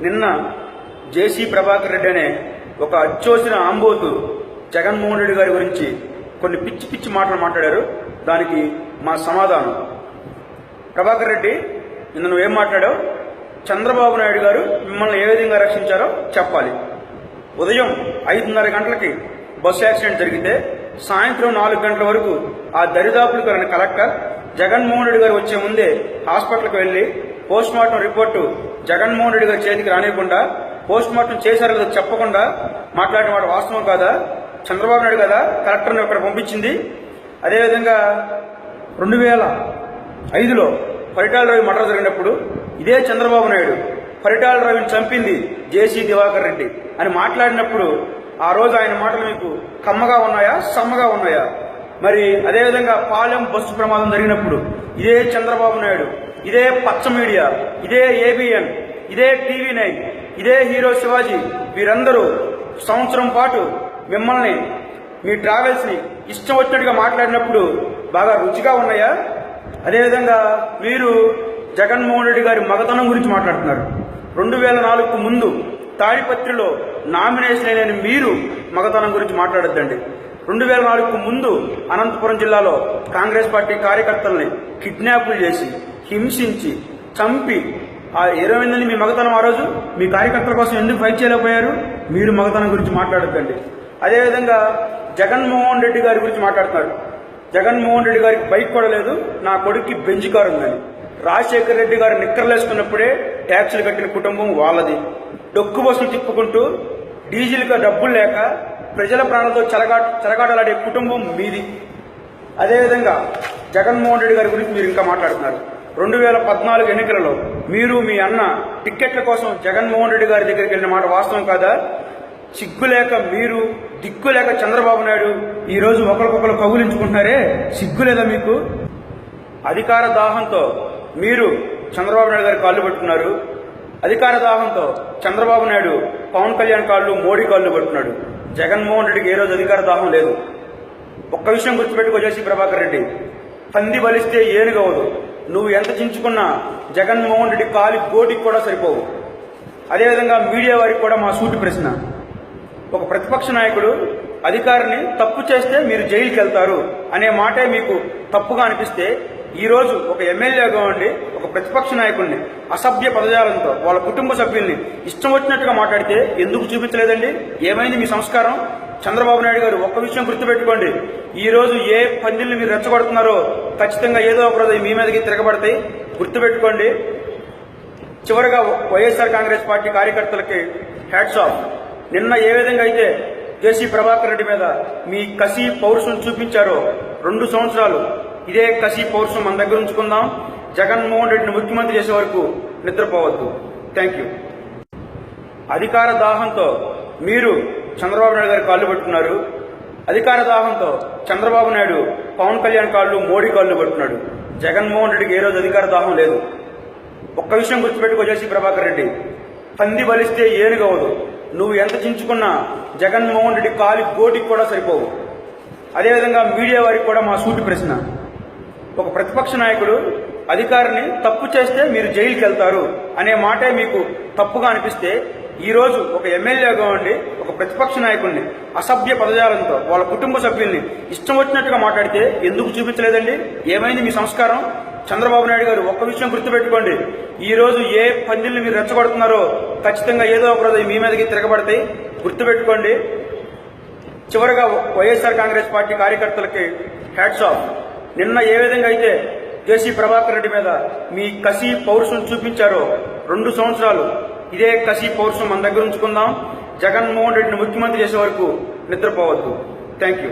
నిన్న జేసీ ప్రభాకర్ రెడ్డి అనే ఒక అచ్చోసిన ఆంబోతు జగన్మోహన్ రెడ్డి గారి గురించి కొన్ని పిచ్చి పిచ్చి మాటలు మాట్లాడారు. దానికి మా సమాధానం. ప్రభాకర్ రెడ్డి, నిన్న నువ్వేం మాట్లాడావు? చంద్రబాబు నాయుడు గారు మిమ్మల్ని ఏ విధంగా రక్షించారో చెప్పాలి. ఉదయం 5:30 గంటలకి బస్సు యాక్సిడెంట్ జరిగితే సాయంత్రం 4 గంటల వరకు ఆ దరిదాపులకు వెళ్ళిన కలెక్టర్ జగన్మోహన్ రెడ్డి గారు వచ్చే ముందే హాస్పిటల్కి వెళ్లి పోస్ట్మార్టం రిపోర్టు జగన్మోహన్ రెడ్డి గారి చేతికి రానివ్వకుండా పోస్ట్మార్టం చేశారో లేదో చెప్పకుండా మాట్లాడిన మాట వాస్తవం కాదా? చంద్రబాబు నాయుడు కదా కలెక్టర్ని అక్కడ పంపించింది. అదేవిధంగా 2005లో పరిటాల రవి మర్డర్ జరిగినప్పుడు ఇదే చంద్రబాబు నాయుడు పరిటాల రవిని చంపింది జేసీ దివాకర్ రెడ్డి అని మాట్లాడినప్పుడు ఆ రోజు ఆయన మాటలు మీకు కమ్మగా ఉన్నాయా, సమ్మగా ఉన్నాయా? మరి అదేవిధంగా పాలెం బస్సు ప్రమాదం జరిగినప్పుడు ఇదే చంద్రబాబు నాయుడు, ఇదే పచ్చ మీడియా, ఇదే ఏబిఎన్, ఇదే TV9, ఇదే హీరో శివాజీ, వీరందరూ సంవత్సరం పాటు మిమ్మల్ని మీ ట్రావెల్స్ ని ఇష్టం వచ్చినట్టుగా మాట్లాడినప్పుడు బాగా రుచిగా ఉన్నాయా? అదేవిధంగా మీరు జగన్మోహన్ రెడ్డి గారి మగతనం గురించి మాట్లాడుతున్నారు. 2004కు ముందు తాడిపత్రిలో నామినేషన్ అయిన మీరు మగతనం గురించి మాట్లాడొద్దండి. 2004కు ముందు అనంతపురం జిల్లాలో కాంగ్రెస్ పార్టీ కార్యకర్తల్ని కిడ్నాపులు చేసి హింసించి చంపి ఆ 20 మంది మీ మగతనం. ఆ రోజు మీ కార్యకర్తల కోసం ఎందుకు ఫైట్ చేయలేకపోయారు? మీరు మగతనం గురించి మాట్లాడొద్దండి. అదేవిధంగా జగన్మోహన్ రెడ్డి గారి గురించి మాట్లాడుతున్నారు. జగన్మోహన్ రెడ్డి గారికి బైక్ కూడా లేదు, నా కొడుక్కి బెంజ్ కారు ఉందని. రాజశేఖర్ రెడ్డి గారు నిక్కర్లేసుకున్నప్పుడే ట్యాక్సులు కట్టిన కుటుంబం వాళ్ళది. డొక్కు బస్సులు తిప్పుకుంటూ డీజిల్గా డబ్బులు లేక ప్రజల ప్రాణాలతో చెలగాటలాడే కుటుంబం మీది. అదేవిధంగా జగన్మోహన్ రెడ్డి గారి గురించి మీరు ఇంకా మాట్లాడుతున్నారు. 2014 ఎన్నికలలో మీరు మీ అన్న టిక్కెట్ల కోసం జగన్మోహన్ రెడ్డి గారి దగ్గరికి వెళ్ళిన మాట వాస్తవం కాదా? సిగ్గులేక మీరు, దిక్కులేక చంద్రబాబు నాయుడు ఈ రోజు ఒకరికొకరు కౌగులించుకుంటున్నారే, సిగ్గులేదా మీకు? అధికార దాహంతో మీరు చంద్రబాబు నాయుడు గారి కాళ్ళు పట్టుకున్నారు. అధికార దాహంతో చంద్రబాబు నాయుడు పవన్ కళ్యాణ్ కాళ్ళు, మోడీ కాళ్ళు పట్టుకున్నాడు. జగన్మోహన్ రెడ్డికి ఏ రోజు అధికార దాహం లేదు. ఒక్క విషయం గుర్తుపెట్టుకో జేసీ ప్రభాకర్ రెడ్డి, పంది బలిస్తే ఏనుగవదు. నువ్వు ఎంత చించుకున్నా జగన్మోహన్ రెడ్డి కాలి గోటికి కూడా సరిపోవు. అదేవిధంగా మీడియా వారికి కూడా మా సూటి ప్రశ్న. ఒక ప్రతిపక్ష నాయకుడు అధికారిని తప్పు చేస్తే మీరు జైలుకి వెళ్తారు అనే మాటే మీకు తప్పుగా అనిపిస్తే, ఈ రోజు ఒక ఎమ్మెల్యేగా ఉండి ఒక ప్రతిపక్ష నాయకుడిని అసభ్య పదజాలంతో వాళ్ళ కుటుంబ సభ్యుల్ని ఇష్టం వచ్చినట్టుగా మాట్లాడితే ఎందుకు చూపించలేదండి? ఏమైంది మీ సంస్కారం? చంద్రబాబు నాయుడు గారు ఒక్క విషయం గుర్తుపెట్టుకోండి, ఈ రోజు ఏ పందిల్ని మీరు రెచ్చగొడుతున్నారో ఖచ్చితంగా ఏదో ఒక రోజు మీ మీదకి తిరగబడతాయి. గుర్తుపెట్టుకోండి. చివరిగా వైఎస్ఆర్ కాంగ్రెస్ పార్టీ కార్యకర్తలకి హ్యాట్స్ ఆఫ్. నిన్న ఏ విధంగా అయితే జేసీ ప్రభాకర్ రెడ్డి మీద మీ కసి పౌరుషం చూపించారో 2 సంవత్సరాలు ఇదే కసి పౌరుషం మన దగ్గర ఉంచుకుందాం. జగన్మోహన్ రెడ్డిని ముఖ్యమంత్రి చేసే వరకు నిద్రపోవద్దు. Thank you. అధికార దాహంతో మీరు చంద్రబాబు నాయుడు గారి కాళ్ళు పట్టుకున్నారు. అధికార దాహంతో చంద్రబాబు నాయుడు పవన్ కళ్యాణ్ కాళ్ళు, మోడీ కాళ్ళు పట్టుకున్నాడు. జగన్మోహన్ రెడ్డికి ఏ రోజు అధికార దాహం లేదు. ఒక్క విషయం గుర్తుపెట్టుకో జేసీ ప్రభాకర్ రెడ్డి, పంది బలిస్తే ఏనుగవదు. నువ్వు ఎంత చించుకున్నా జగన్మోహన్ రెడ్డి కాలి గోటికి కూడా సరిపోవు. అదేవిధంగా మీడియా వారికి కూడా మా సూటి ప్రశ్న. ఒక ప్రతిపక్ష నాయకుడు అధికారిని తప్పు చేస్తే మీరు జైలుకి వెళ్తారు అనే మాటే మీకు తప్పుగా అనిపిస్తే, ఈ రోజు ఒక ఎమ్మెల్యేగా ఉండి ఒక ప్రతిపక్ష నాయకుడిని అసభ్య పదజాలంతో వాళ్ళ కుటుంబ సభ్యుల్ని ఇష్టం వచ్చినట్టుగా మాట్లాడితే ఎందుకు చూపించలేదండి? ఏమైంది మీ సంస్కారం? చంద్రబాబు నాయుడు గారు ఒక్క విషయం గుర్తుపెట్టుకోండి, ఈ రోజు ఏ పందిల్ని మీరు రెచ్చగొడుతున్నారో ఖచ్చితంగా ఏదో ఒక రోజు మీ మీదకి తిరగబడతాయి. గుర్తుపెట్టుకోండి. చివరిగా వైఎస్ఆర్ కాంగ్రెస్ పార్టీ కార్యకర్తలకి హ్యాట్స్ ఆఫ్. నిన్న ఏ విధంగా అయితే జేసీ ప్రభాకర్ రెడ్డి మీద మీ కసి పౌరుషం చూపించారో 2 సంవత్సరాలు ఇదే కసి పౌరుషం మన దగ్గర ఉంచుకుందాం. జగన్మోహన్ రెడ్డిని ముఖ్యమంత్రి చేసే వరకు నిద్రపోవద్దు. Thank you.